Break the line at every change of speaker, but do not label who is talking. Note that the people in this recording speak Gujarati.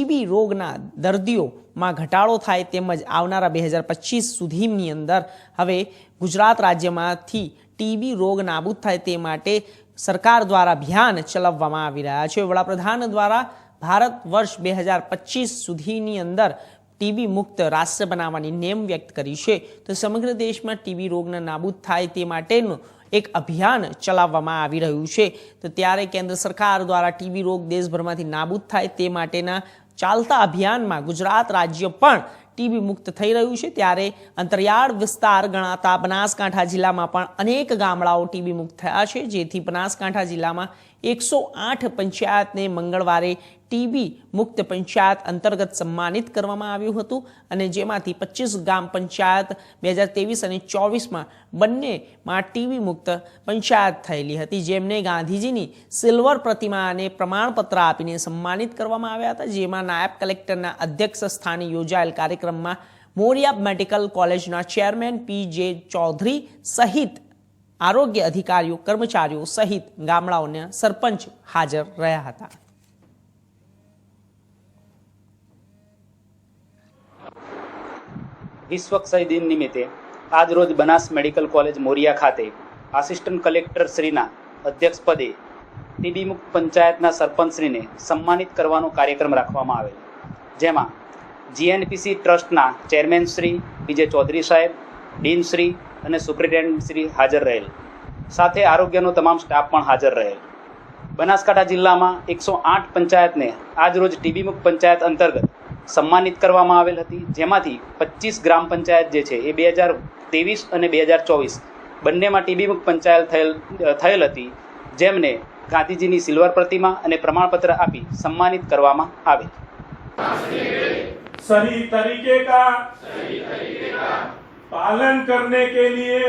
ટીબી રોગના દર્દીઓમાં ઘટાડો થાય તેમજ આવનારા 2025 સુધીની અંદર હવે ગુજરાત રાજ્યમાંથી ટીબી રોગ નાબૂદ થાય તે માટે સરકાર દ્વારા અભિયાન ચલાવવામાં આવી રહ્યા છે। વડાપ્રધાન દ્વારા ભારત વર્ષ 2025 સુધીની અંદર ટીબી મુક્ત રાષ્ટ્ર બનાવવાની નેમ વ્યક્ત કરી છે। તો સમગ્ર દેશમાં ટીબી રોગના નાબૂદ થાય તે માટેનું એક અભિયાન ચલાવવામાં આવી રહ્યું છે। તો ત્યારે કેન્દ્ર સરકાર દ્વારા ટીબી રોગ દેશભરમાંથી નાબૂદ થાય તે માટેના ચાલતા અભિયાનમાં ગુજરાત રાજ્ય પણ ટીબી મુક્ત થઈ રહ્યું છે। ત્યારે અંતરિયાળ વિસ્તાર ગણાતા બનાસકાંઠા જિલ્લામાં પણ અનેક ગામડાઓ ટીબી મુક્ત થયા છે, જેથી બનાસકાંઠા જિલ્લામાં 108 પંચાયતને મંગળવારે ટીબી મુક્ત પંચાયત અંતર્ગત સન્માનિત કરવામાં આવ્યું હતું અને જેમાંથી 25 ગ્રામ પંચાયત 2023 અને 24માં બંનેમાં ટીબી મુક્ત પંચાયત થયેલી હતી, જેમને ગાંધીજીની સિલ્વર પ્રતિમા અને પ્રમાણપત્ર આપીને સન્માનિત કરવામાં આવ્યા હતા। જેમાં નાયબ કલેક્ટરના અધ્યક્ષ સ્થાને યોજાયેલ કાર્યક્રમમાં મોરિયા મેડિકલ કોલેજના ચેરમેન પી.જે. ચૌધરી સહિત આરોગ્ય અધિકારીઓ, કર્મચારીઓ સહિત ગામડાઓના સરપંચ હાજર રહ્યા હતા।
વિશ્વ ક્ષય દિન નિમિત્તે આજ રોજ બનાસ મેડિકલ કોલેજ મોરિયા ખાતે આસિસ્ટન્ટ કલેક્ટર શ્રીના અધ્યક્ષ પદે ટીબી મુક્ત પંચાયતના સરપંચશ્રીને સન્માનિત કરવાનો કાર્યક્રમ રાખવામાં આવેલ, જેમાં જીએનપીસી ટ્રસ્ટના ચેરમેન શ્રી પી.જે. ચૌધરી સાહેબ, ડીન શ્રી અને સુપ્રિન્ટેન્ડન્ટ શ્રી હાજર રહેલ, સાથે આરોગ્યનો તમામ સ્ટાફ પણ હાજર રહેલ। બનાસકાંઠા જિલ્લામાં 108 પંચાયતને આજ રોજ ટીબી મુક્ત પંચાયત અંતર્ગત સન્માનિત કરવામાં આવેલ હતી, જેમાંથી 25 ગ્રામ પંચાયત જે છે એ 2023 અને 2024 બંનેમાં ટીબી મુક્ત પંચાયત થયેલ હતી, જેમને ગાંધીજીની સિલ્વર પ્રતિમા અને પ્રમાણપત્ર આપી સન્માનિત કરવામાં આવેલ।
सही तरीके का पालन करने के लिए